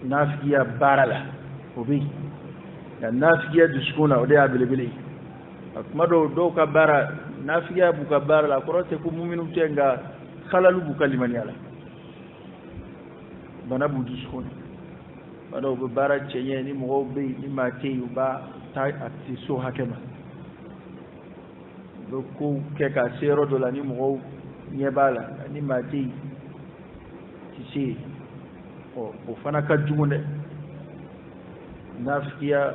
nafigiya barala obi da nafigiya duskuna ode ya bilibili kuma do ka bara nafigiya buka barala korote ku mu'minu tenga khalalu buka limani ala bana bu duskuna bana bu bara chenye ni mo be ni mate uba ta ati so hakema do ko ke ka sero do la ni mo nyebala ni mate ci o fana ka jugunde nafiya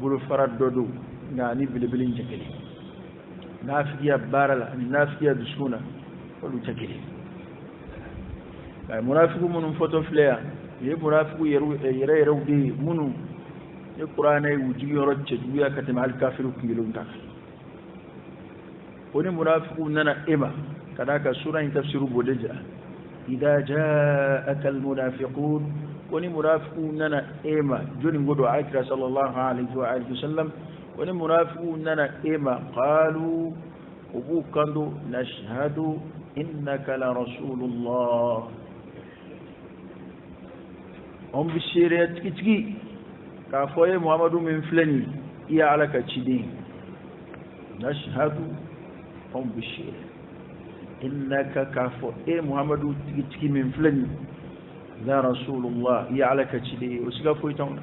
bulu farad dodo ngani bilbilin jekeli nafiya barala nafiya dusuna olu jekeli ay munafiqu munum photo flea ye munafiqu yere di munu ye qur'ana wuji yorocce duya katima al kafiru kingilum ta oni munafiqu nana ema kadaka sura in tafsiru bodeja إذا جاءك المنافقون وني منافقون لنا إيما جوني نقولوا عكرة صلى الله عليه وآله وسلم وني منافقون لنا إيما قالوا وبوكندو نشهد إنك لرسول الله هم بالشريعة تكي كافوية محمد من فلني إيا على كتشدين نشهد هم بالشريعة إنك كافو محمد تكي من فلني لا رسول الله يعلك تشدي وسيغا فويتاونا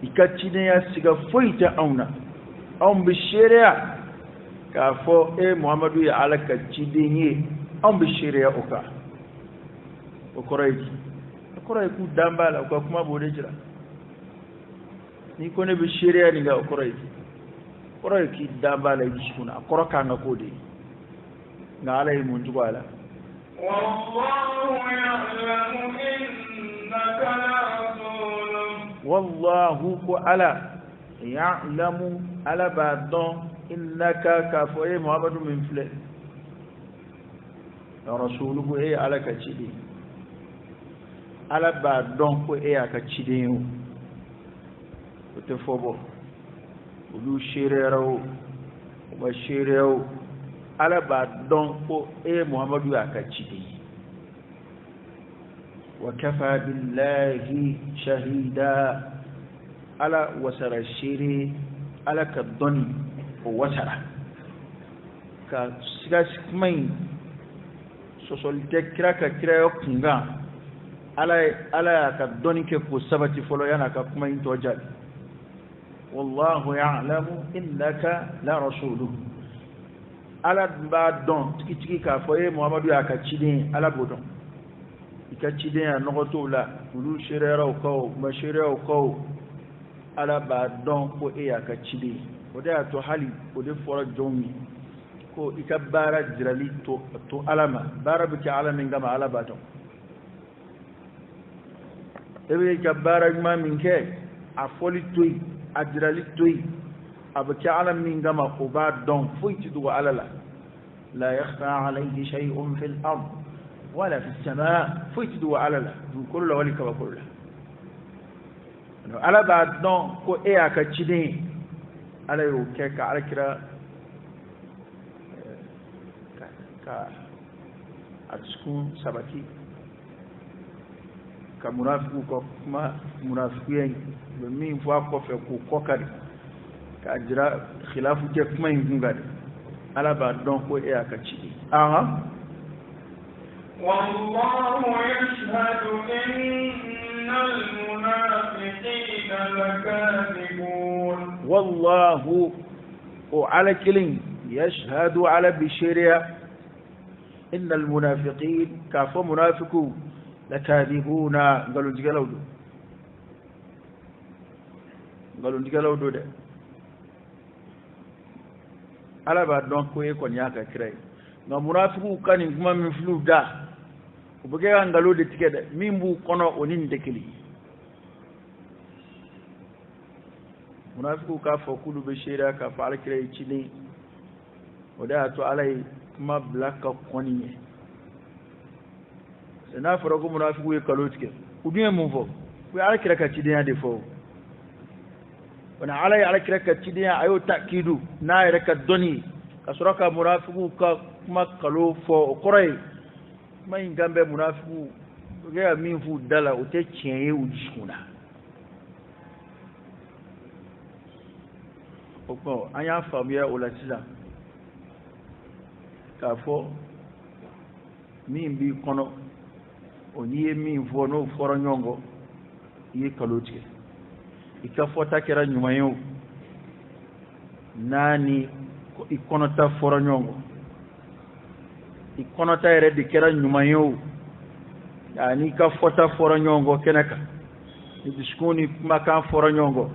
يكتشدي يا سيغا فويتاونا أم بالشريعة كافو محمد يعلك تشدي أم بالشريعة أوكا وكوريكي كو دامبالا أوكا كما بودجرا نيكوني بالشريعة نيغا كوريكي دامبالا يشكونا كوروكا نكودي عليه من جوالا والله يعلم إنك لرسول والله يعلم على بعض إنك كفوي محمد من فلان رسوله إيه على كتشدي على بعض إيه كتشدي وتفوبو ولو شيريرو وبشيريرو ala ba don ko muhammadu aka cide wa kafa billahi shahida ala wasara shiri ala ka doni ko wasara ka siga mai sosolite kira yo kunga ala ka doni ke ko sabati folo yana ka kuma into jali wallahu ya'lamu innaka la rasuluhu ala ba don tiki ka foye muhammadu ya ka cidin ala bodon ika cidin ya nogoto la ulu shirera ko ma shirera ko ala ba don ko e ya ka cidin o da to hali o de fora jomi ko ika bara jirali to alama bara bi ka alamin gama ala ba don ebe ka bara ma min ke a foli toy a jirali toy أبكي علم من جمع قباد دون فيتد وعللا لا يخفى عليه شيء في الأرض ولا في السماء فيتد وعللا كل ولك وكله على بعد دون كو إيه كتشدين على يوكيك على كرا أتسكون سبكي كمنافق كما منافقين بمين فوق فوق كوكري كأجرا خلاف كيف ما ينقل على بعد دون كو إيه كتشي والله يشهد إن المنافقين لكاذبون والله وعلى كلين يشهد على بشرية إن المنافقين كافوا منافقون لكاذبون قالوا نجلودو ده ala ba don ko e kon yaka kire nga munafiku kan kuma min flu da ubuge ngalo de tike de mimbu kono onin dekili munafiku ka fa kulu be shira ka fa ala kire chini oda to alai kuma blaka koni sana fara ko munafiku e kalo tike udin mun fo ko ala kire ka chidi ya de fo wana alai ala kira ka cidiya ayo takidu na yare ka doni ka suraka munafiku ka kuma kalo fo qorai mai gambe munafiku ga min fu dala o te tiɲɛ u dusukun na o kɔ an y'a faamuya o la sisan k'a fɔ min b'i kɔnɔ o n'i ye min fɔ n'o fɔra ɲɔgɔn kɔ i ye kalo tigɛ i ka fɔta kɛra ɲuman ye o n'a ni i kɔnɔta fɔra ɲɔgɔn kɔ i kɔnɔta yɛrɛ de kɛra ɲuman ye o ani ka fɔta fɔra ɲɔgɔn kɔ kɛnɛ kan ni dusukun ni kumakan fɔra ɲɔgɔn kɔ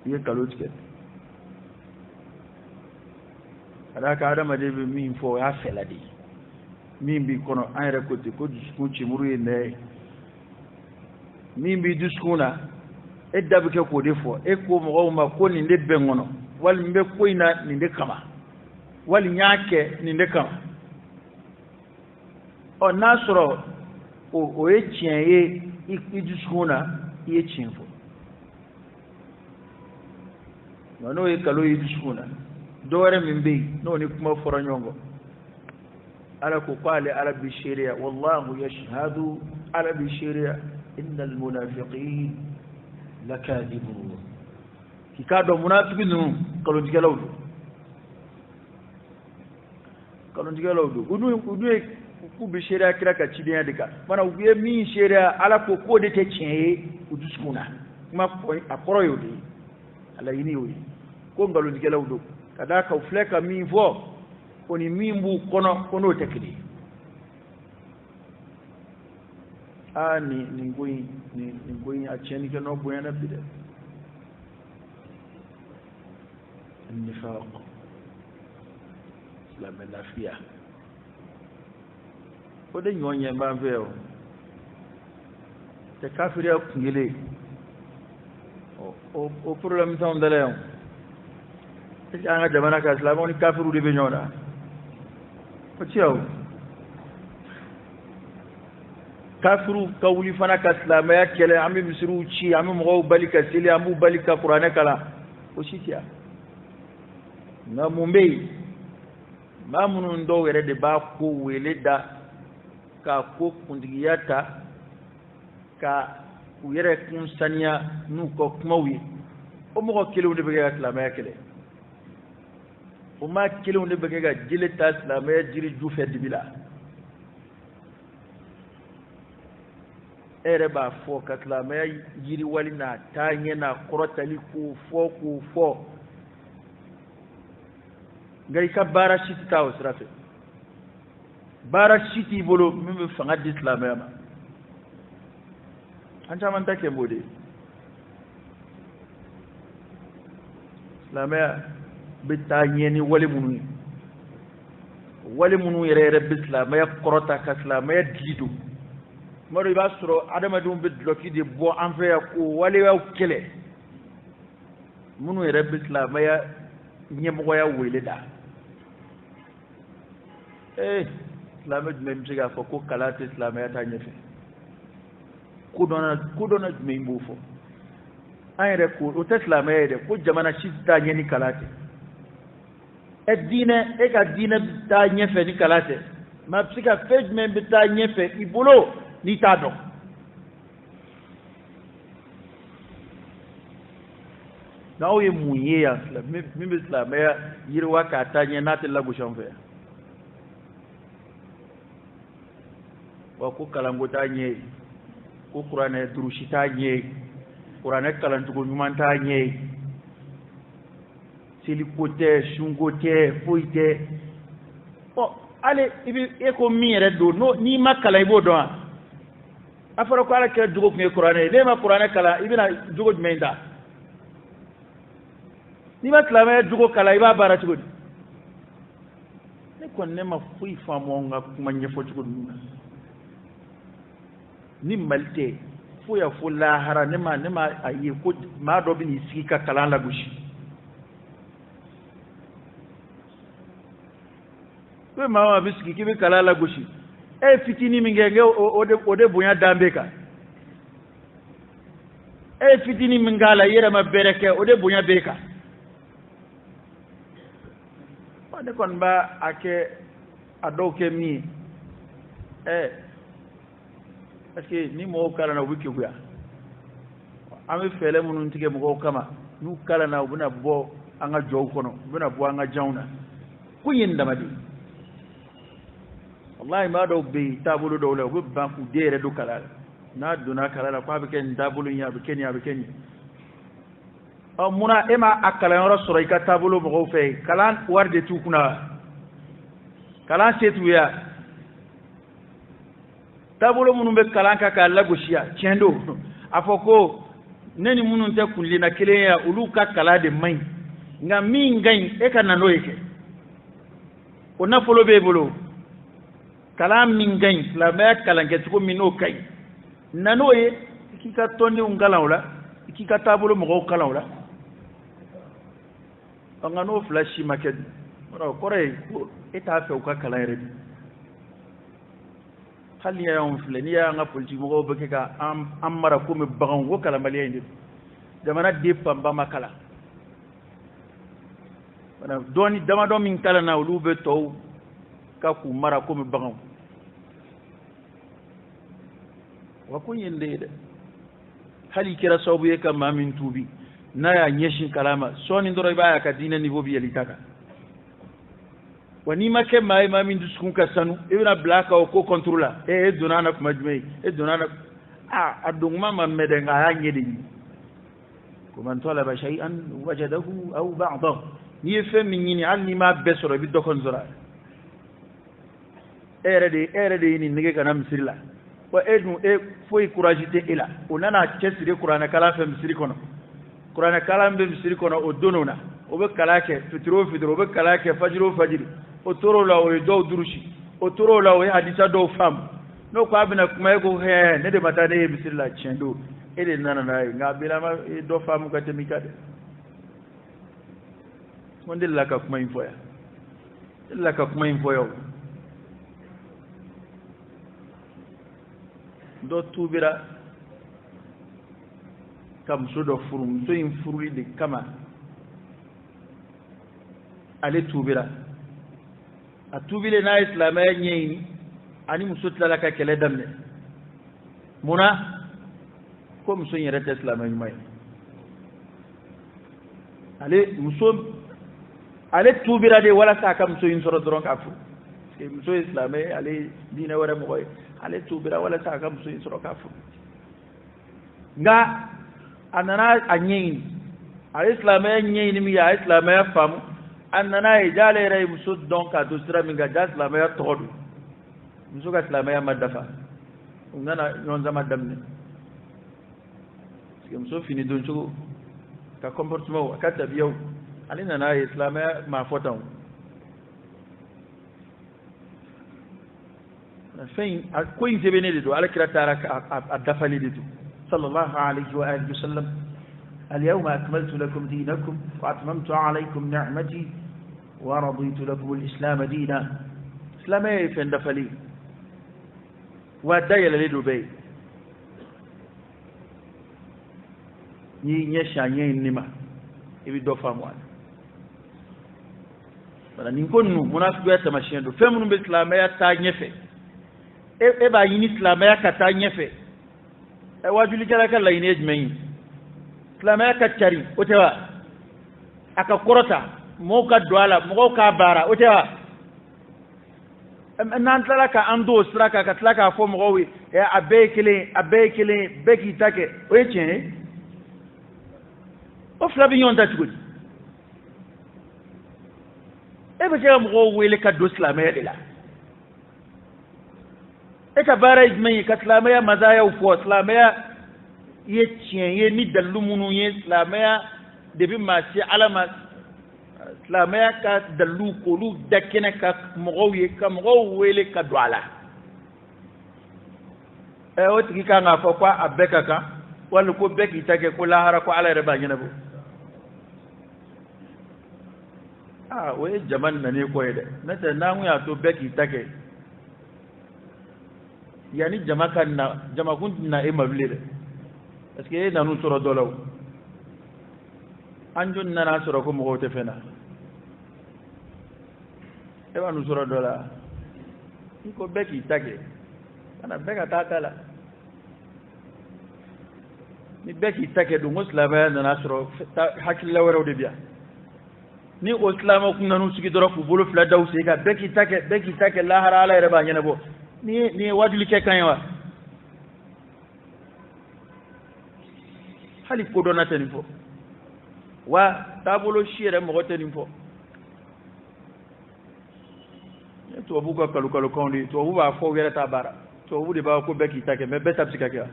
i ye kalo tigɛ ka d'a kan adamaden bɛ min fɔ o y'a fɛla de ye min b'i kɔnɔ an yɛrɛ ko ten ko dusukun cimuru ye nɛɛ ye min b'i dusukun na e da bɛ kɛ k'o de fɔ e ko mɔgɔw ma ko nin de bɛ n kɔnɔ wali n bɛ ko in na nin de kama wali n y'a kɛ nin de kama ɔ n'a sɔrɔ o ye tiɲɛ ye i dusukun na i ye tiɲɛ fɔ nka n'o ye kalo ye i dusukun na dɔ wɛrɛ min bɛ yen n'o ni kuma fɔra ɲɔgɔn kɔ ala ko k'ale ala bi seereya wallahu yashhadu ala bi seereya innal munafiqin lakadibun k'i k'a dɔn munafiki ninnu nkalontigɛlaw don nkalontigɛlaw don u ye k'u bɛ seereya kira ka cidenya de kan mana u ye min seereya ala ko k'o de tɛ tiɲɛ ye u dusukun na kuma a kɔrɔ y'o de ye a laɲini y'o ye ko nkalontigɛlaw don ka d'a kan u filɛ ka min fɔ o ni min b'u kɔnɔ ko n'o tɛ kelen nin ko in a tiɲɛnikɛ n'o bonyana bi dɛ nifaq silamɛ lafiya o de ɲɔgɔn ɲɛ b'an fɛ o tɛ kafiriya kun kelen o problème t'anw da la yan est-ce que an ka jamana ka silamɛw ni kafiru de bɛ ɲɔgɔn na o tiɲɛ o kafiru ka wuli fana ka silamɛya kɛlɛ an bɛ misiriw ci an bɛ mɔgɔw bali ka seli an b'u bali ka kuranɛ kalan o si tɛ yan nka mun bɛ yen maa minnu dɔw yɛrɛ de b'a ko wele da k'a ko kuntigiya ta ka u yɛrɛ kun saniya n'u ka kumaw ye o mɔgɔ kelenw de bɛ kɛ ka silamɛya kɛlɛ o maa kelenw de bɛ kɛ ka jele ta silamɛya jiri ju fɛ dibi la e yɛrɛ b'a fɔ ka silamɛya yiriwali n'a taaɲɛ n'a kɔrɔtali k'o fɔ nka i ka baara si tɛ taa o sira fɛ baara si t'i bolo min bɛ fanga di silamɛya ma an caman ta kɛ m'o de ye silamɛya bɛ taa ɲɛ ni wale minnu ye wale minnu yɛrɛ bɛ silamɛya kɔrɔta ka silamɛya dili don tuma dɔ i b'a sɔrɔ adamadenw bɛ dulɔki de bɔ an fɛ yan k'o waleyaw kɛlɛ minnu yɛrɛ bɛ silamɛya ɲɛmɔgɔya wele da silamɛ jumɛn bɛ se k'a fɔ ko kalan tɛ silamɛya taa ɲɛfɛ ko dɔnna jumɛn b'o fɔ an yɛrɛ ko o tɛ silamɛya ye dɛ ko jamana si tɛ taa ɲɛ ni kalan tɛ e ka diinɛ bɛ taa ɲɛfɛ ni kalan tɛ mɛ a bɛ se ka fɛn jumɛn bɛ taa ɲɛfɛ i bolo n'i t'a dɔn n'aw ye mun ye yan min bɛ silamɛya yiriwa k'a taa ɲɛ n'a tɛ lagosi an fɛ yan wa ko kalanko t'a ɲɛ ye ko kuranɛ durusi t'a ɲɛ ye kuranɛ kalancogo ɲuman t'a ɲɛ ye seliko tɛ sunko tɛ foyi tɛ hali e ko min yɛrɛ don n'i ma kalan i b'o dɔn wa a fɔra ko ala kɛra jogo tun ye kuranɛ ye n'e ma kuranɛ kalan i bɛna jogo jumɛn ta n'i ma silamɛya jogo kalan i b'a baara cogo di ne kɔni ne ma foyi faamu an ka kuma ɲɛfɔ cogo ninnu na ni mali tɛ fo ya fo lahara ne ma a ye ko maa dɔ bɛ n'i sigi ka kalan lagosi ko maa bɛ sigi k'i bɛ kalan lagosi e ye fitinin min kɛ o de bonya dan bɛ kan e ye fitinin min k'a la i yɛrɛ ma bɛrɛ kɛ o de bonya bɛ kan ne kɔni b'a kɛ a dɔw kɛ min ye parce que ni mo kala na wiki guya ami fele munun tige mo kama nu kala na buna bo anga jow kono buna bo anga jawna kunyin damadi wallahi ma do be tabulu do le go banku dere do kala na duna kala la kwa be ken tabulu nya be ken ya be ken muna ema akala yoro soro ika tabulu mo fe kalan warde tu kuna kalan setu ya tabulu munun be kalan ka kala goshiya chendo afoko neni munun te kulina kile ya uluka kala de mai nga mi ngai e kana no yake ona folo be bolo kala mi ngai la me kala ngetu ko mino kai nano ye kika tondi ungala wala kika tabulu mo kala wala anga no flash market ora kore eta fe ka kala yere hali ya on fleni ya nga politique mo be ka am mara ko me bagan wo kala maliya indi jamana de pamba makala bana doni dama do min kala na lu be to ka ku mara ko me bagan wa kun yende de hali kira sabu ye ka mamin tubi na ya nyeshin kalama soni ndoro baya ka dina niveau bi yalitaka wani make mai mamin duskun ka sanu ibna blaka o ko controller donana kuma jumai donana adungma mamede nga ya nyedi ko man talaba shay'an wajadahu aw ba'dahu ni fe min ni alni ma besoro bi dokon zora erede ni nige kana misirla wa edun foi couragité ila onana chesire qur'ana kala fe misiri kono qur'ana kala be misiri kono o donona o be kala ke fitro o be kala ke fajiro fajiri o toro la o do durushi o toro la o hadisa do fam no ko abina kuma ko he ne de mata ne bisilla chendo ele nana na nga bila ma do fam ko temika de wonde la ka kuma infoya illa ka kuma infoya do tubira kam so do furum so in furuli de kama ale tubira a tubile na islamaya nyeni ani musutla la ka kele damne muna ko muso yere ta islamaya mai ale tubira de wala sa kam so in soro doron ka fu e muso islamaya ale dina wara mo koy ale tubira wala sa kam so in soro ka fu nga anana anyeni ale islamaya nyeni mi ya islamaya famu annana ijale ray muso donc a dosira minga jas la maya todu muso ka la maya madafa ngana nyonza madamne muso fini don chugo ka comportement ka tabiyo alina na islamaya ma fotan fein ko inje benede do ala kira taraka adafali ditu sallallahu alayhi wa alihi wasallam اليوم أكملت لكم دينكم وأتممت عليكم نعمتي ورضيت لكم الإسلام دينا إسلامي فين دفلي ودايا لدبي نيشا نينما ibi do famwan bana ninkonu munafiku ya tamashiendo femunu be islam ya ta nyefe e ba yini islam ya ka ta nyefe e wajuli kala kala ine jmeyin islam ya ka chari otewa aka korota mo ka douala mo ka bara otewa nan tala ka ando straka ka tala ka fo mo wi e abekele beki take o echen o flabi yon ta tugudi e be jam go wele ka do islamaya de la e ka bara ijmai ka islamaya mazaya u fo islamaya ye chien ye ni dalu munu ye islamaya de bi ma ci alama islamaya ka dalu ko lu dakene ka mo ye ka mo wele ka do ala e o tiki ka nga fo kwa abeka ka wala ko beki take ko lahara ko ala reba nyina bu we jaman na ne koyi da na ta na mu ya to beki take yani jamakan na jamakun na e mabule da parce que na nu soro dolaw anjun na soro ko mo te fena e wa nu soro dola ko beki take ana beka ta kala ni beki take du muslima na nasro hakilla waraw de biya ni islamo kun nanu sigi doro ku bolo fla daw se ga beki take la hara ala reba nyana bo ni wajuli ke kan yawa hali ko dona tani fo wa tabolo shire mo tani fo to bu ko kalu kondi to bu ba fo wera tabara to bu de ba ko beki take me beta psikaka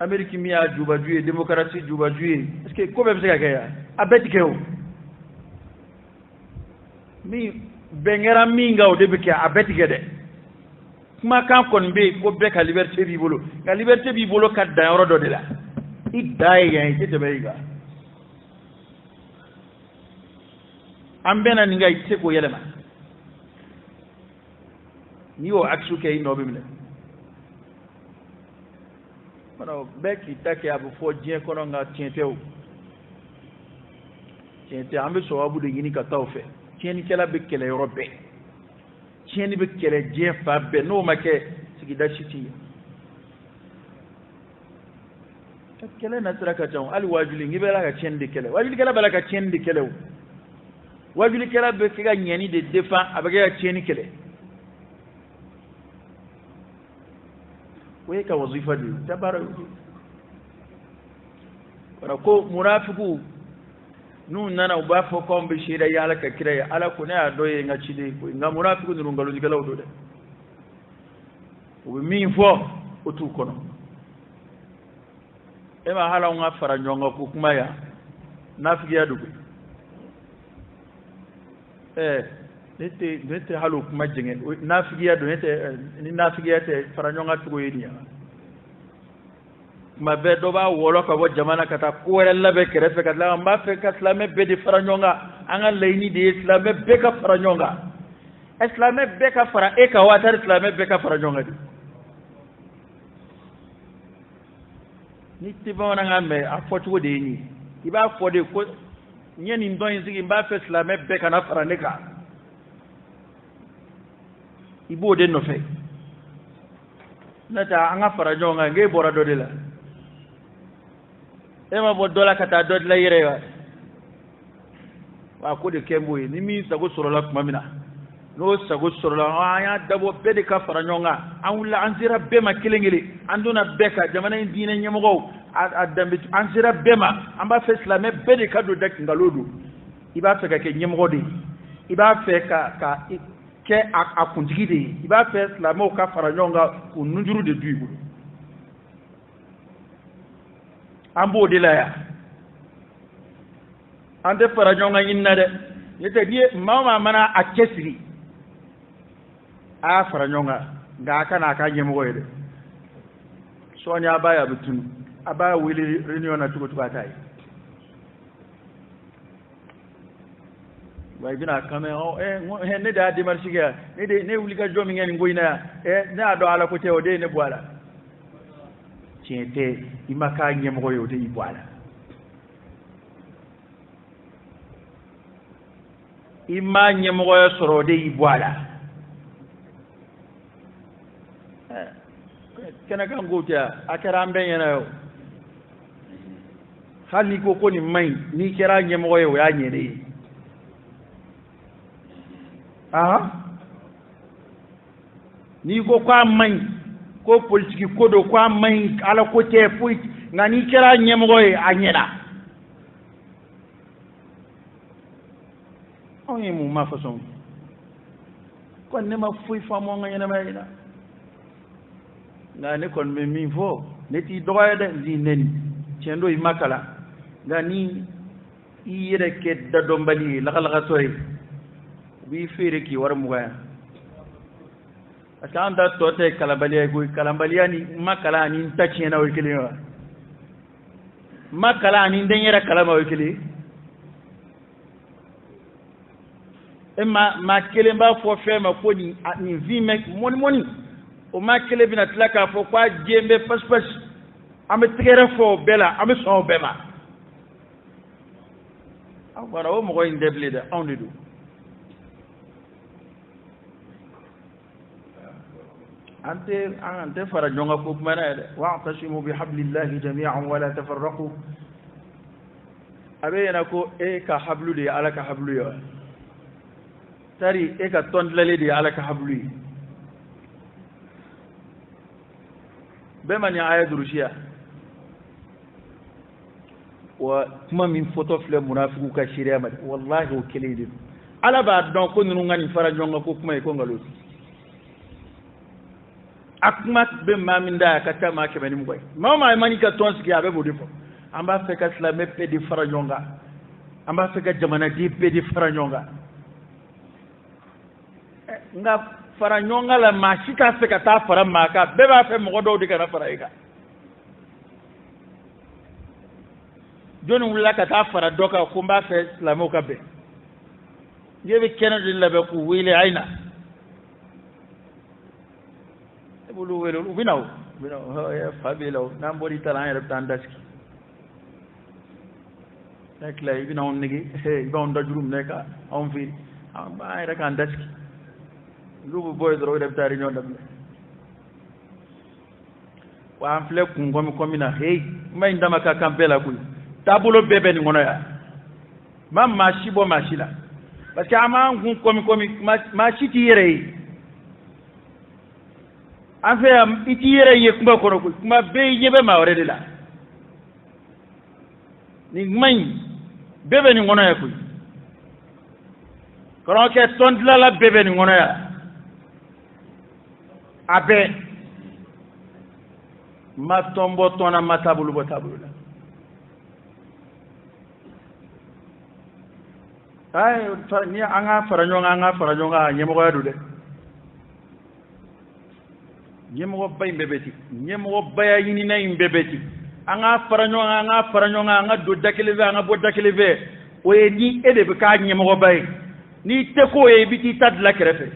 Amérique mi a juba juye démocratie juba juye est-ce que ko be psikaka ya abeti kew mi bengera mi ngaw de beke abeti gede kuma kan kon be ko be ka liberté bi bolo ka da yoro do de la i dai ya ite de beiga ambena ninga ite ko yelema ni o aksu ke no be mile kono be ki take abu fo jien kono nga tientew tiente ambe so abu de yini ka tawfe tieni kala be kele yorobe tieni be kele jien fa be no make sigi da shiti kele na traka taw al wajuli ngibela ka tiendi kele wajuli kala bala ka tiendi kele wajuli kala be kiga nyani de defa abaga tieni kele weka wazifa di tabaraka wala ko munafiku nun nana uba fo ko be shira yala ka kire ya ala ko ne adoye nga chide ko nga munafiku ndu ngalo digala odo de o mi fo o tu kono e ma hala nga fara nyonga ko kuma ya nafigi ya dugu nete halu kuma jenge nafigi ya do nete ni nafigi ya te fara nyonga tugo yidi ya ma be do ba wolo ko bo jamana kata ko wala be kere fe kala mba fe ka islame be di fara nyonga anga leini di islame be ka fara nyonga islame be ka fara e ka watar islame be ka fara nyonga di ni tibona ngame afotu de ni iba fode ko nyeni ndon zigi mba fe islame be ka na fara neka ibo de no fe nata anga fara nyonga nge bora do de la ema bo dola kata dod la yire wa ko de kembo ni mi sago sorola kuma mina no sago sorola aya dabo bede ka fara nyonga anula anzira bema kilengeli anduna beka jamana indine nyemogo adambe anzira bema amba fe islame bede ka do dak ngalodu iba fe ka ke nyemogo de iba fe ka ke akuntigi de iba fe islame ka fara nyonga ku nunjuru de duibu ambo de la ya ande fara nyonga inna de yete die mama mana akesiri a fara nyonga ga kana ka nyemo yede sonya baya butun aba wili reunion na tuko tukatai way bina kame o ne da di marshiga ne wuli ka jomi ngeni ngoina na do ala ko tewo de ne boala tiente imaka nyemo yo de ibwala ima nyemo yo soro de ibwala kana kan gota akara amben yana yo hali ko ni mai ni kira nyemo yo ya nyere ni ko kwa mai ko politiki kodo kwa mai ala ko te fuit ngani kira nyemgoy anyela onye mu mafason kon ne ma fui famo ngana mayina ngani kon me mi fo neti doyade zineni cendo i makala ngani iyere ke da dombali la kala soy bi fere ki war mugaya asanda tote kalambaliya go kalambaliya ni makala ni tachi na wikili wa makala ni ndenyera kalama wikili emma makele mba fo fema ko ni vime moni o makele bina tlaka fo kwa jembe pas ame tigere fo bela ame so bema awara o mo ko indeble da on du ante fara jonga ko mana wa'tasimu bihablillahi jami'an wa la tafarraqu abena ko ka hablu de ala ka hablu yo tari ka tondlale de ala ka hablu be man ya aya durushiya wa kuma min photo fle munafiku ka shiriya ma wallahi o kelede ala ba don ko nunu ngani fara jonga ko kuma ko ngalo akmat be maminda kata ma kebe ni mkoy mama mani ka tonski abe bo defo amba fe ka islam pe di fara jonga amba fe ka jamana di pe di fara jonga nga fara jonga la ma shika fe ka ta fara ma ka be ba fe mo do di kana fara ika joni wula ka ta fara doka ko mba fe islam ka be yebe kenadi labe ku wile aina bulu welo binaw ya fabilo nambori talan ya tan daski nekla binaw nigi he ibon dajurum neka on fi ba ay rek an daski lubu boy dro def tari ñoo dam wa am fle ku ngomi komina hey may ndama ka kampela ku tabulo bebe ni ngono ya mam ma shibo ma shila parce que ama ngun komi ma shiti yere en fait iti yere ye kuma kono ko kuma be yebe ma wore de la ni may bebe ni ngono ya ko kono ke tondla la bebe ni ngono ya abe ma tombo tona matabulu bo tabulu la ay ni anga farañonga ñemogo yadu de ñemogo bay mbebeti ñemogo baya yini nay mbebeti anga farañonga anga do dakilive anga bo dakilive oye ni ede be ka ñemogo bay ni teko ye biti tad la kerefe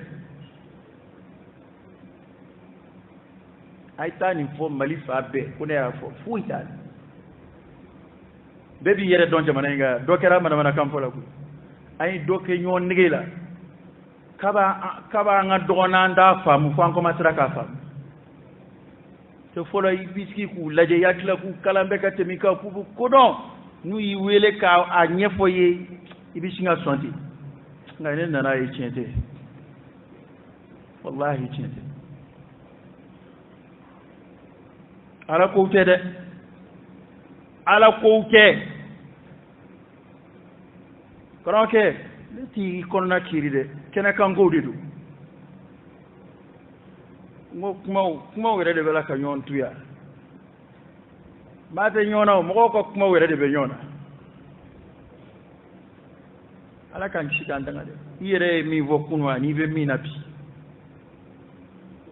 ay tani fo mali fa be ko ne ya fo fu itani bebi yere don jamana nga do kera mana kam fo la ko ay doke ñoo nigé la kaba nga dogona nda famu fa ko masra ka fam te folo yi biski ku laje yakla ku kalambe ka temi ka ku ko don nu yi wele ka a ñefo ye ibisi nga sonti nga ne nana yi ciente wallahi ciente ala ko tede ala ko ke kono ke ti konna kiri de kena kan gowde du ngo kuma were de bela ka nyon tuya mate nyona mo ko kuma were de be nyona ala kan shikan danga de yere mi vokunu ani be mi nabi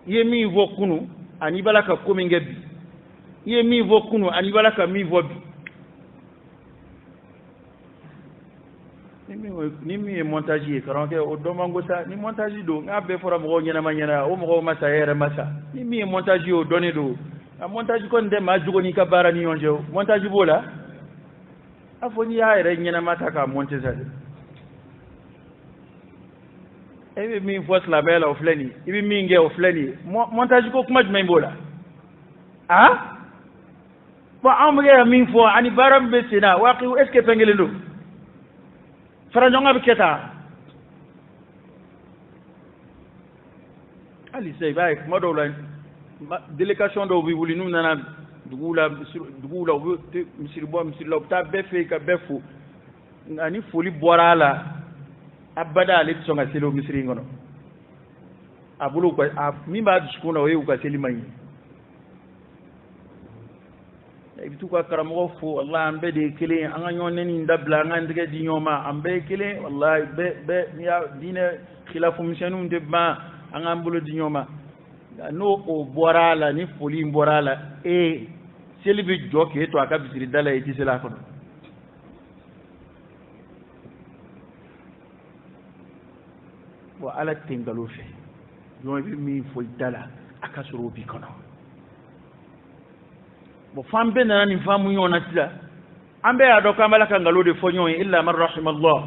ye mi vokunu ani bala ka komi ngebi ye mi vokunu ani bala ka mi vobi ni mi montage karon ke o do mango sa ni montage do ngabe fora mo nyana manyana o mo masa yere masa ni mi montage o doni do a montage kon de ma jugo ni ka barani yonje montage bola afoni ya yere nyana mata ka monte sa ebe mi voice la belle of leni ibi mi nge of leni montage ko kuma jumay bola ah bo amre mi fo ani baram be sina waqi est ce que pengele ndo farañonga bi keta ali sey bay mo do la délégation do bi wuli nu nana dugula misir lo ta be fe ka be fu ani foli borala abada le songa selo misri ngono abulu ko mi ba skuna we ko seli may bitu ko karamo fu wallahi ambe de kele anga nyone ni ndabla anga ndege di nyoma ambe kele wallahi be ya dine khilafu mishanu de ma anga mbulo di nyoma no o borala ni foli borala e selbi joke to aka bisiri dala e ti sela ko wa ala tingalo fe no bi mi fo dala aka suru bi kono bo fambe na ni famu nyona tila ambe ado kamala kangalo de fonyo illa man rahimallah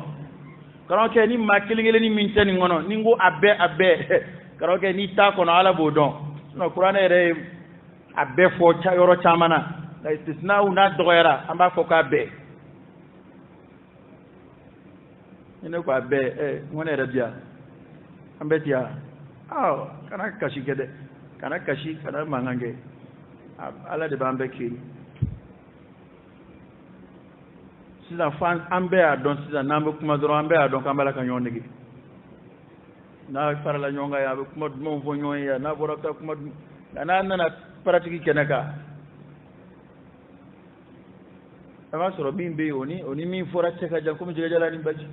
karoke ni makilingele ni minteni ngono ningo abbe karoke ni ta kono ala bodon no qur'ana yere abbe fo cha yoro chamana la istisna una doyara amba fo ka be ene ko abbe ngone rabia ambe dia kana kashi gede kana kashi kana mangange ala de bambe kiri sisan fan an bɛɛ y'a dɔn sisan n'an bɛ kuma dɔrɔn an bɛɛ y'a dɔn k'an b'a la ka ɲɔgɔn nege n'a farala ɲɔgɔn kan a bɛ kuma dumanw fɔ ɲɔgɔn ye n'a bɔra ka kuma nka n'a nana paratigi kɛnɛ kan a b'a sɔrɔ min bɛ yen o ni min fɔra cɛ ka jan komi jɛgɛjala ni baji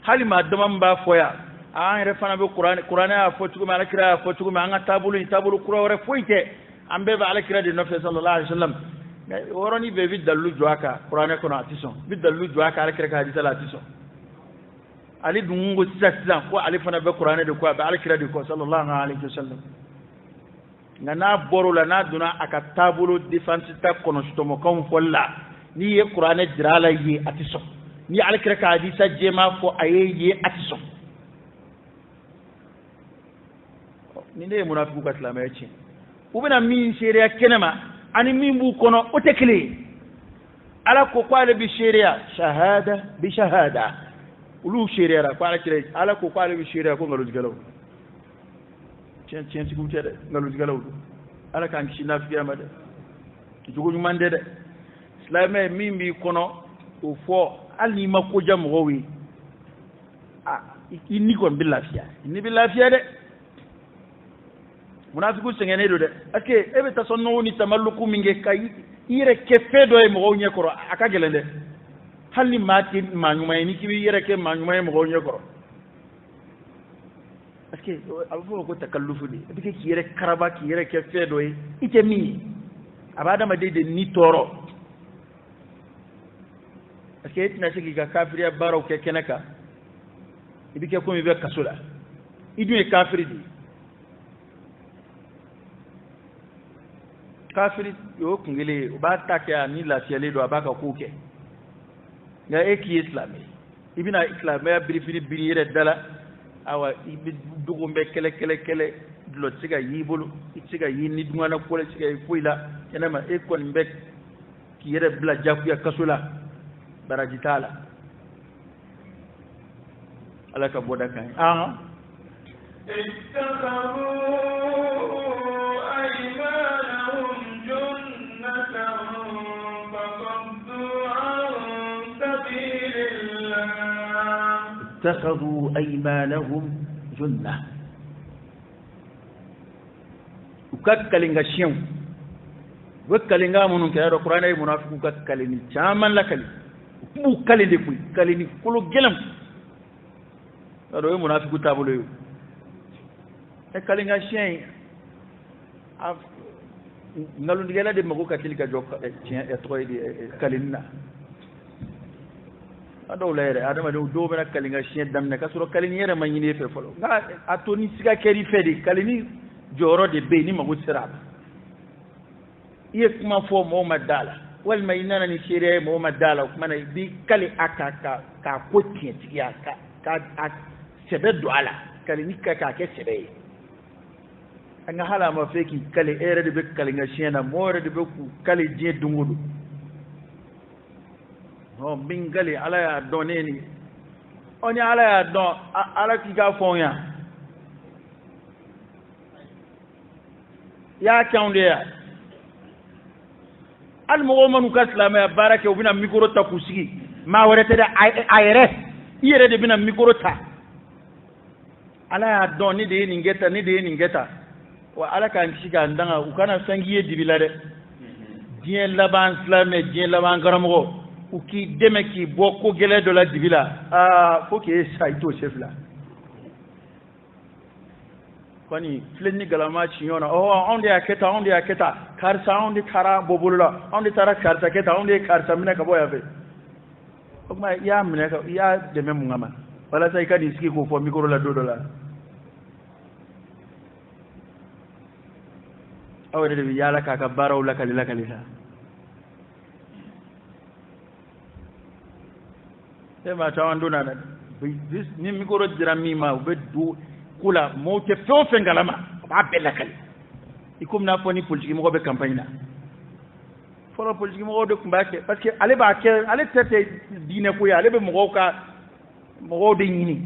hali maa dama min b'a fɔ yan an yɛrɛ fana bɛ kuranɛ y'a fɔ cogo min alakira y'a fɔ cogo min an ka taabolo kura wɛrɛ foyi tɛ an bɛɛ bɛ alakira de nɔfɛ sallallahu alaihi wa sallam woroni be bi dalu joaka qur'ane kono atison bi dalu joaka ala kire ka hadisa la atison ali dungo sisa ko ali fana be qur'ane de ko be ala kire de ko sallallahu alaihi wasallam ngana borola na duna aka tabulo defense ta kono stomo kom folla ni ye qur'ane dirala yi atison ni ala kire ka hadisa jema fo aye yi atison ni ne munafiku ka islam ya ce ubina min sheria kenema ani min b'u kɔnɔ o tɛ kelen ye ala ko k'ale bɛ seereya shahada bi shahada olu seereyara ko ala ko k'ale bɛ seereya ko ngalontigɛlaw tiɲɛtigiw tɛ dɛ ngalontigɛlaw don ala k'an kisi nafigiya ma dɛ jogo ɲuman tɛ dɛ silamɛ min b'i kɔnɔ o fɔ hali n'i ma koja mɔgɔw ye i ni kɔni bɛ lafiya ni bɛ lafiya dɛ munafiku sɛgɛnnen don dɛ parce que e bɛ tasɔnnɔw ni tamaluku min kɛ ka i yɛrɛ kɛ fɛn dɔ ye mɔgɔw ɲɛ kɔrɔ a ka gɛlɛn dɛ hali ni maa tɛ maa ɲuman ye ni k'i b'i yɛrɛ kɛ maa ɲuman ye mɔgɔw ɲɛ kɔrɔ parce que a bɛ fɔ o ko takalufu de i bɛ kɛ k'i yɛrɛ karaba k'i yɛrɛ kɛ fɛn dɔ ye i tɛ min ye a b'a adamaden de ni tɔɔrɔ parce que e tɛna se k'i ka kafiriya baaraw kɛ kɛnɛ kan i bɛ kɛ komi i bɛ kaso la i dun ye kafiri de ye kafiri o kun kelen ye o b'a ta kɛ a ni lafiyalen don a b'a ka kow kɛ nka e k'i ye silamɛ i bɛna silamɛya birifini biri i yɛrɛ da la awa i bɛ dogo bɛ kɛlɛ dulɔ tɛ se ka y'i bolo i tɛ se ka y'i ni dungana ko la i tɛ se ka ye foyi la kɛnɛma e kɔni bɛ k'i yɛrɛ bila jagoya kaso la baraji t'a la ala ka bɔda kan ye اتخذوا أيمانهم جنة وككلنغا شيم وككلنغا منون كيرو قرآن أي منافق وككلني جامان لكلي وككلني كوي كلني كلو جلم هذا هو منافق تابلو ككلنغا شيم ngalu ndigala de mago katili ka jokka e toydi kalina ado lere adama do bena kalinga shen damne ka suro kalini yere ma nyine fe folo nga atoni siga keri fedi kalini joro de be ni mago siraba iye kuma fo mo madala wal maynana ni shire mo madala kuma na bi kali aka ka ko tienti ya ka sebe do ala kalini ka ke sebe anga hala ma feki kale ere de be kalinga shena more de be ku kale je dungudu no bingali ala ya doneni oni ala ya don ala ki ga fonya ya kaunde ya al mo manu ka islam ya barake ubina mikro ta kusigi ma warete da ayre yere de bina mikro ta ala ya don ni de ni ngeta wa ala kan shiga ndanga ukana sangiye dibila de dien laban islam dien laban garamo uki deme ki boko gele de la dibila faut que ça ito chef là kwani flenni galama chinyona on de aketa karsa on de tara bobulula on de tara karsa keta on de karsa mina ka boya fe kuma ya mina ka ya deme mu ngama wala sai ka diski ko fo mikoro la dodo la awre de yala ka baraw la kalila ema tawanduna na ni mikoro jira mima ube du kula mo te fo fengalama ba bella kali ikum na foni politique mo be campagne na folo politique mo de kumbake parce que ale ba ke ale tete dine ko ya ale be mo ka mo de nyini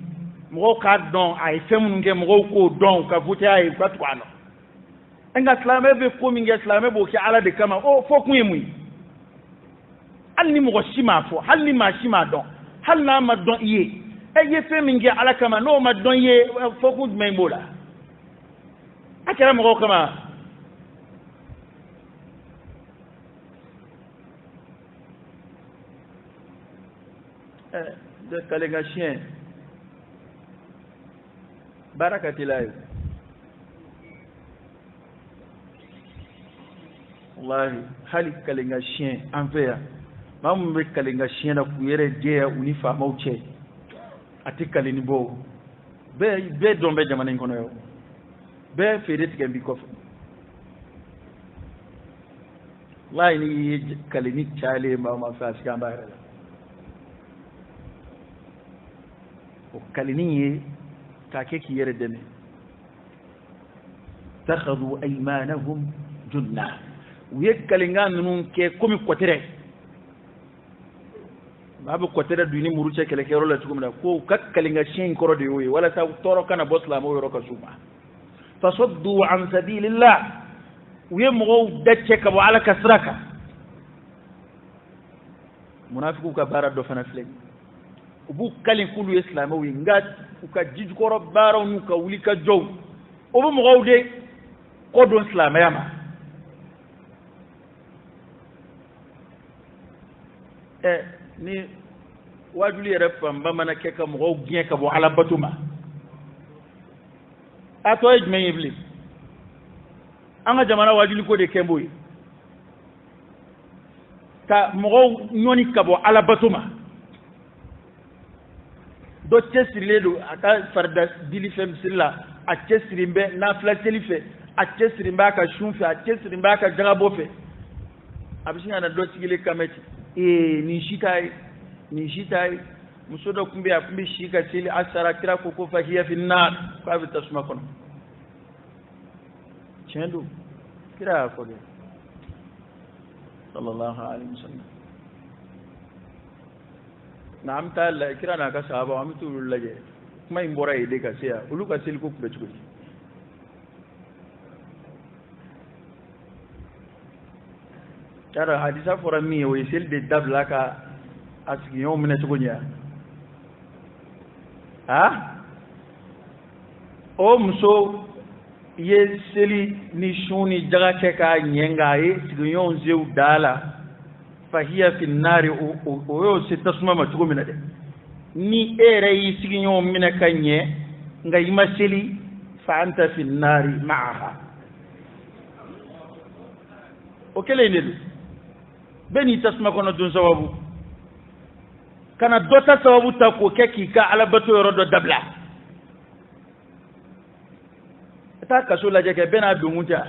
mo ka don ay femu nge mo ko don ka voter ay ka twano nga slame be ko mi nge slame bo ki ala de kama o fo ku yemu hal ni mo shima fo hal ni ma shima don hal na ma don iye e ye fe mi nge ala kama no ma don ye fo ku me mola akara mo kama de kalenga chien barakatilahi wallahi hali kalenga chien envers mamu be kalenga chien na ku yere je unifa mauche ati kaleni bo be dombe jamana ngono yo be fere tigambi ko wallahi ni kaleni chale mama fa sikamba rela kaliniye take ki yare dane takhadhu aymanahum junna wiye kalinga nun ke komi kotere babu kotere duni muruche kele kero la tukumna ko kak kalinga shin koro de yoy wala sa toro kana bosla mo yoro ka suma fasaddu an sabilillah wiye mo dacce ka bo ala kasraka munafiku ka bara do fana fle ubu kalin kulu islamawi ngat uka jijkoro baraw nu ka wuli ka jow obu mo gawde ko don islamayama ni wajuli yere pamba mana keka mo gaw gien ka bo ala batuma ato ejme iblis anga jamana wajuli ko de kemboy ka mo gaw nyoni ka bo ala batuma do cesrile do aka farda dili fem silla a cesrimbe na fla telife a cesrimbe aka shunfe a cesrimbe aka jagabo fe abishinga na do sigile kameti ni shitai musodo kumbe akumbi shika tili asara kira koko fahiya fi nar kwa vitasuma kono chendu kira ko de sallallahu alaihi wasallam naam ta la kira na ka sahaba amitu laje kuma imbora ide ka sia ulu ka sil ko kube chuko tara hadisa fora mi o sil de dabla ka asigi yo mena chuko nya ha o muso ye seli ni shuni jaga ke ka nyenga ye sigi yo nzeu dala fahiya fi nari o yo se tasuma ma tugo mina de ni ere yi sigi yo mina kanye nga yima seli fa anta fi nari ma'aha o kele ne beni tasuma kono dun sababu kana dota sababu ta ko keki ka ala bato yoro do dabla ta kaso la jeke bena dunguta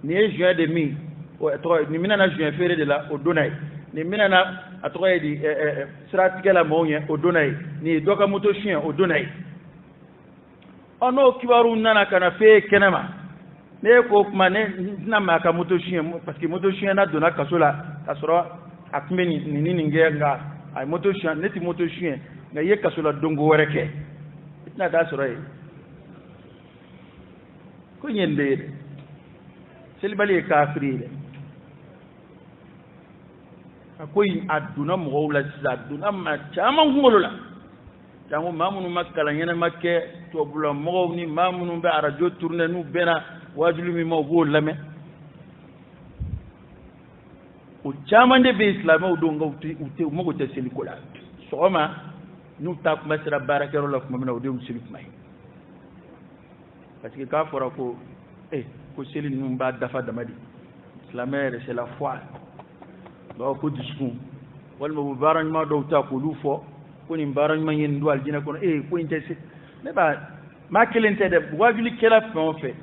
ni e juin de mi o to ni mina na juin fere de la o donay ni mina na atoye di stratégie la moyen o donay ni doka moto chien o donay ono kibaru nana kana fe kenema ne ko kuma ne na maka moto chien parce que moto chien na dona kasola kasoro akme ni ngenga ay moto chien neti moto chien nga ye kasola dongo wereke itna da soro ko nyende selibali kafiri akoy aduna mo wala aduna ma chama ngolo la jango mamunu makala nyene makke to bula mo ni mamunu be radio tourner nu bena wajulu mi mo bo lame o chama de be islam o do ngawti ute mo ko teseli ko la soma nu ta ko masra barakero la ko mamna o de usili may parce que ka fora ko ko seli nu ba dafa damadi islamere c'est la foi do ko disku wal mo baran ma do ta ko lu fo ko ni baran ma yen do aljina ko ko intese ne ba ma kelente de wajuli kala fe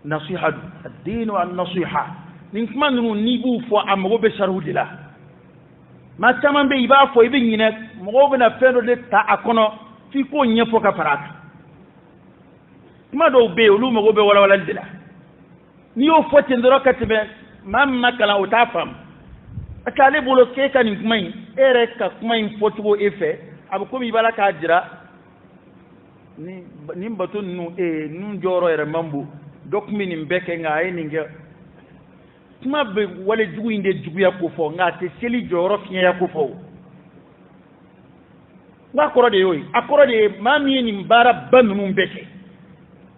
nasiha ad-din wa an-nasiha nin kuma nu ni bu fo amgo be sharudila ma taman be iba fo ibe nyina mo be na fendo de ta akono fi ko nyefo ka paraka kuma do be olu mago be wala wala dila ni yo fotin do katbe mamma kala o ta fam akale bolo ke kan kuma ere ka kuma fotugo efe abu ko mi bala ka jira ni batun nu nun joro ere mambu dokumi ni mbeke nga ay ninge kuma be wala jugu inde jugu ya ko fo nga te seli joro fiya ya ko fo nga koro de yoy akoro de mami ni mbara banu mbeke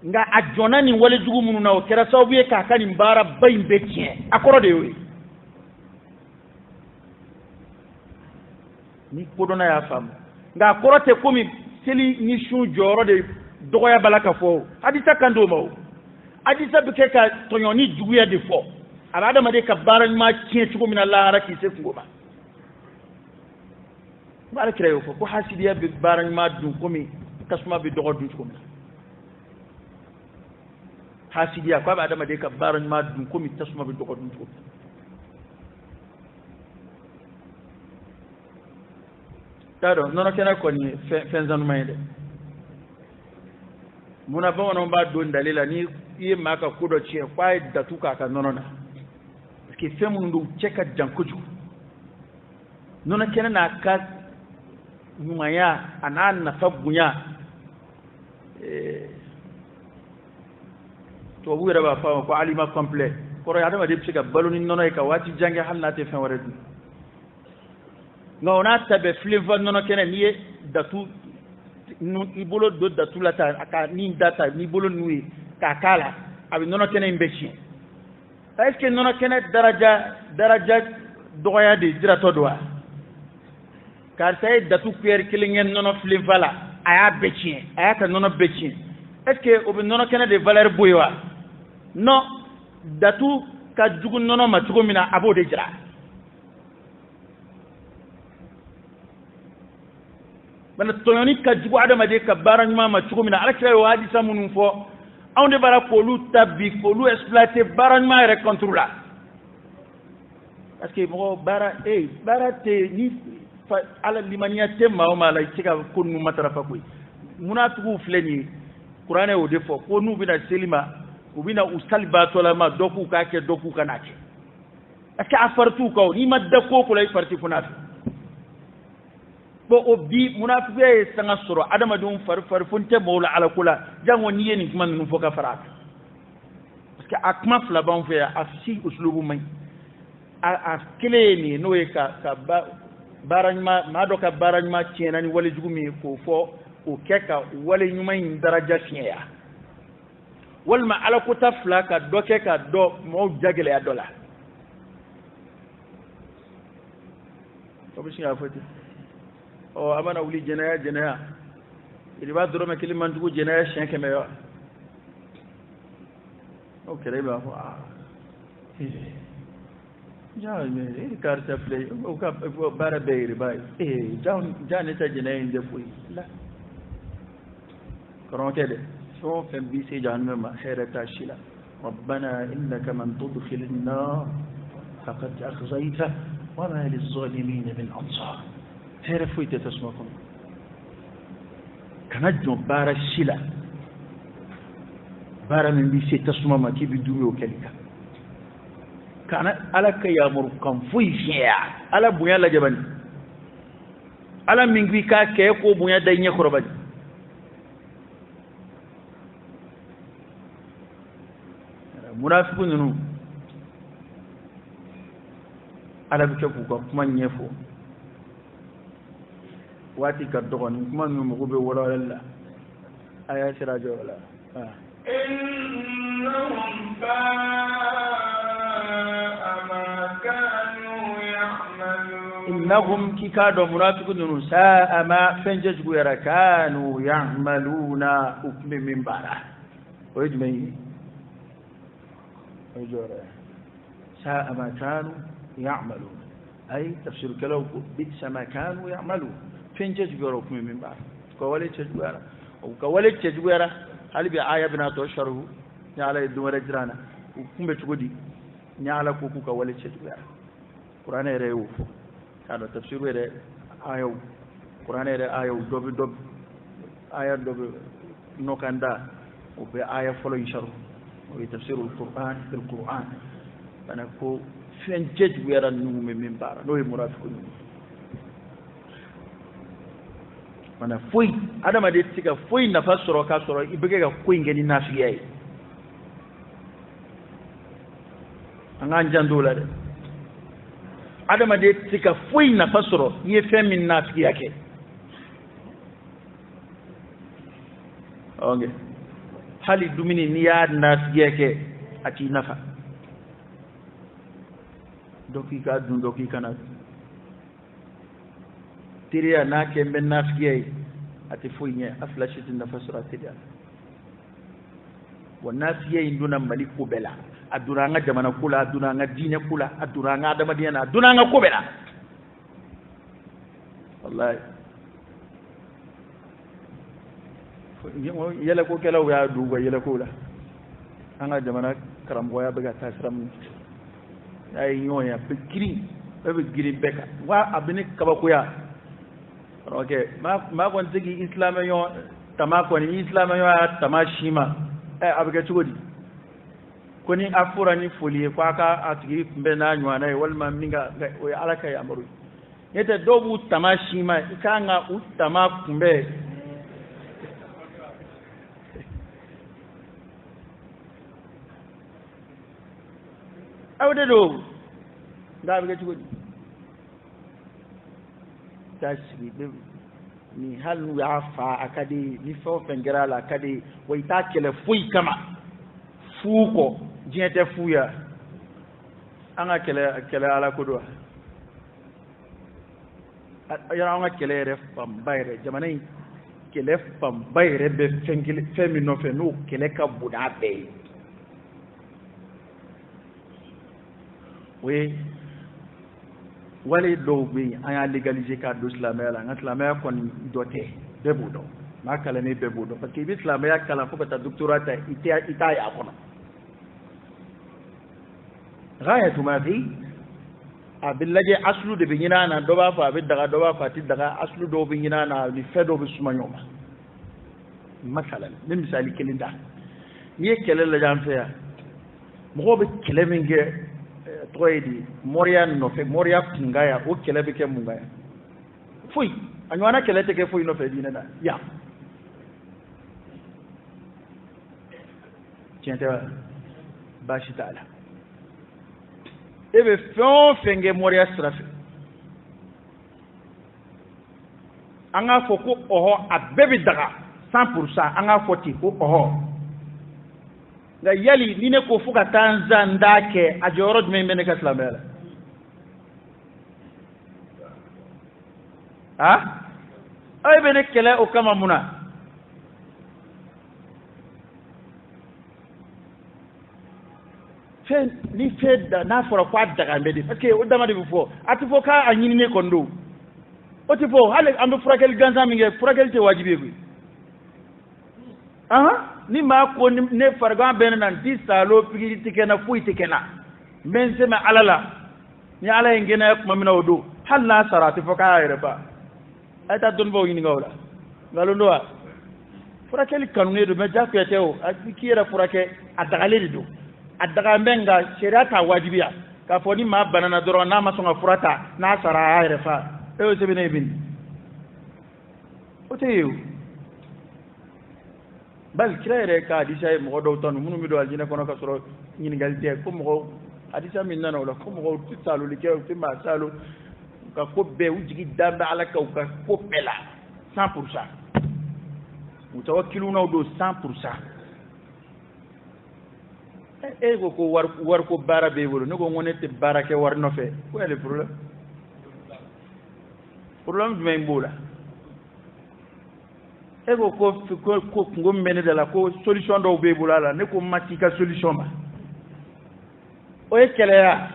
nga ajona ni wala jugu munu na o kera sawu ye ka kan mbara bay mbeke akoro de yoy ni kodona ya fam nga koro te komi seli ni shu joro de dogoya balaka fo hadisa kando maw hadisa bike ka tonyoni juguya de fo alada ma de ka baran ma cien chugo min Allah raki se ngoma bara kreyo fo ko hasidiya bi baran ma dun komi kasuma bi dogo dun komi hasidiya ko adama de ka baran ma dun komi tasuma bi dogo dun komi tado nono kena ko ni fenzanu mayde muna ba wonon ba don dalila ni yi maka kudo ce kwai da tuka ka nono na ke femu ndu cheka jankuju nono kena na ka numaya anan na fabunya to bu raba fa ko alima complet ko ya dama de psika baloni nono e ka wati jange halna te fen wara du ngona tabe flavor nono kena ni datu nu ibolo do datu la ta aka ni data ni bolo nui ka kala abi nono kena imbechi est-ce que nono kena daraja doya de dira to doa car tay datu pierre kilingen nono flavor la aya bechi aya ka nono bechi est-ce que obi nono kena de valeur boywa non datu ka jugu nono ma tugo mina abo de jira bana toyoni ka jugu adama de ka baran ma chugo mina ala kira wadi samunu fo onde bara ko lu tabbi ko lu exploiter baran ma re contrôla parce que mo bara bara te ni ala limaniya te ma o mala tika ko nu matara fa koy munatugu fleni qur'ane o defo ko nu bina selima o bina ustalba tola ma doku ka ke doku kanake aka afartu ko ni madda ko ko lay parti funafi bo obi munafiqe sanga soro adama dum far funte mawla ala kula jango niye ni kuma nunu foka farat parce que akma fla ban fe afsi uslubu may a kele ni no e ka barajma ma do ka barajma tiena ni wala jugumi ko fo o keka wala nyumay daraja fiya wal ma ala ko tafla ka do keka do mo jagele ya dola to bi ya fati o amana wuli jenaya ili ba doro me kiliman dugu jenaya shenke me yo o kere ba ko ja me carte play o ka bara beiri bay ja ne ta jenaya inde fuyi la koron kede so fen bi se jahannama ma khairata shila ربنا إنك من تدخل النار فقد أخزيته وما للظالمين من أنصار تعرفوا تسمعكم كنجم بارا الشلا بارا من بيسي تسمع ما كي بدومي وكلك كان ألك يا مركم فوي فيا ألا بويا لجبني ألا من بيكا كيكو بويا ديني خربني منافقون ألا بكفوكم من يفو واتي كدغن من مغوب ولا لا ايا سراج ولا انهم ساء ما كانوا يعملون انهم كيكادو منافقون ساء ما فنجج غير كانوا يعملون حكم من بارا ويجمعي ويجورا ساء ما كانوا يعملون اي تفسير كلام بئس ما كانوا يعملون fenje jugoro kuma min ba ko wale ce jugara o ka wale ce jugara halibi aya bina to sharhu ya ala idum rajrana kumbe tugodi nya ala ko ku ka wale ce jugara qur'ana rewu kada tafsiru re ayo qur'ana re ayo dobi aya dobi nokanda وبآية فلو يشرح وتفسير القرآن بالقرآن أنا كو فين جد ويرى النوم من بارا نوي مرافقون أنا فوي أنا ما ديتك فوي نفس سرقة سرقة يبقى فوي إنجني نافية أنا أنجان دولار أنا ما ديتك فوي نفس سرقة يفهم من نافية كي أوكي hali dumini ni ya nasiyeke ati nafa doki ka dun doki kana tiriya na kembe nasiye ati fuinye aflashiti nafasura tiriya wa nasiye induna maliku bela aduranga jamana kula aduranga dine kula aduranga adama diana aduranga kubela wallahi yele ko kelaw ya dugo yele ko la anga jamana karambo ya bega tasram ay nyoya be giri beka wa abini kabako ya okay ma kon tigi islam yo tamako ni islam yo tamashima abega chugodi koni afura ni folie kwa ka atigi mbe na nywana wal ma minga o alaka ya amaru yete dobu tamashima ikanga utama kumbe awde do ndabe gati godi tashi ni halu ya fa akadi ni fo fengera la akadi waita kele fui kama fuko jete fuya anga kele ala kodwa ya anga kele ref pam bayre jamanai kele pam bayre be fengile femino fe no kele ka buda be we wale dobe aya legaliser ka do islamela ngat islamela kon doté bebudo ma kala ne bebudo parce que islamela kala ko ta doctorat ita ya kono غايه ما في abillaje aslu de binyina na doba fa bi daga ti daga aslu do binyina na li fedo bi suma nyoma masalan ni misali kelinda ni kelele jamfe ya mo be keleminge toyedi moria no fe moria kungaya o kelebe ke mungaya fui anywana kelete ke fui no fe dina da ya tienta bashi taala ebe fon fenge moria strafe anga foko oho abebi daga 100% anga foti ko oho nga yali nine ko fuka tanzanda ke ajoro dum mene ka islamela ay bene kele o kama muna fe ni fedda na fora kwa daga mbedi parce que o dama de fo ati fo ka anyini ne kondo o ti fo hale ambe furakel ganza minge furakel te wajibi bi ni ma ko ne farga ben nan ti salo pigi tikena fuyi tikena men se ma alala ni ala ngena ko mamina odo halla sarati fo ka ayreba ayta don bo yini ngawla ngalo ndo furakel kanune do me jakko tewo akira furake adagale do adaga menga shariata wajibiya ka fo ni ma banana doro na ma songa furata na sara ayrefa e se bene bin o teyo bal kirere ka hadisa mo do ton munu mi do aljina kono ka soro ñin galite ko mo hadisa min nana wala ko mo tsalu li kew timba salu ka ko be wujigi damba ala ka ko bela 100% mutawakkiluna do 100% e ko war ko bara be wolo no ko ngonete barake war no fe ko le problème du même bola ego ko ngom mene de la ko solution do be bulala ne ko mati ka solution ba o e kele ya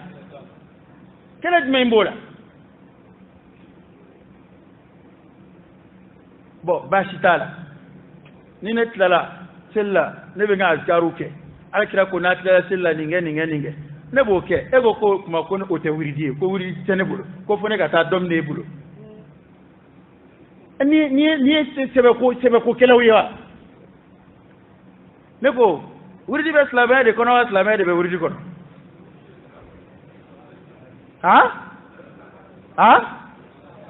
kele me mbola bo bashitala ni net lala sella ne be ngal karuke alkira ko natla sella ninge ne bo ke ego ko kuma ko o te wiridi ko wiri tenebulu ko fone ka ta dom ne bulu ni sebe ko kelaw ya ne ko wurdi be silamɛya de kɔnɔ wa silamɛya de bɛ wurdi kɔnɔ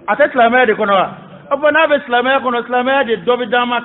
a tɛ silamɛya de kɔnɔ wa a fɔ n'a bɛ silamɛya kɔnɔ silamɛya de dɔ bɛ d'an ma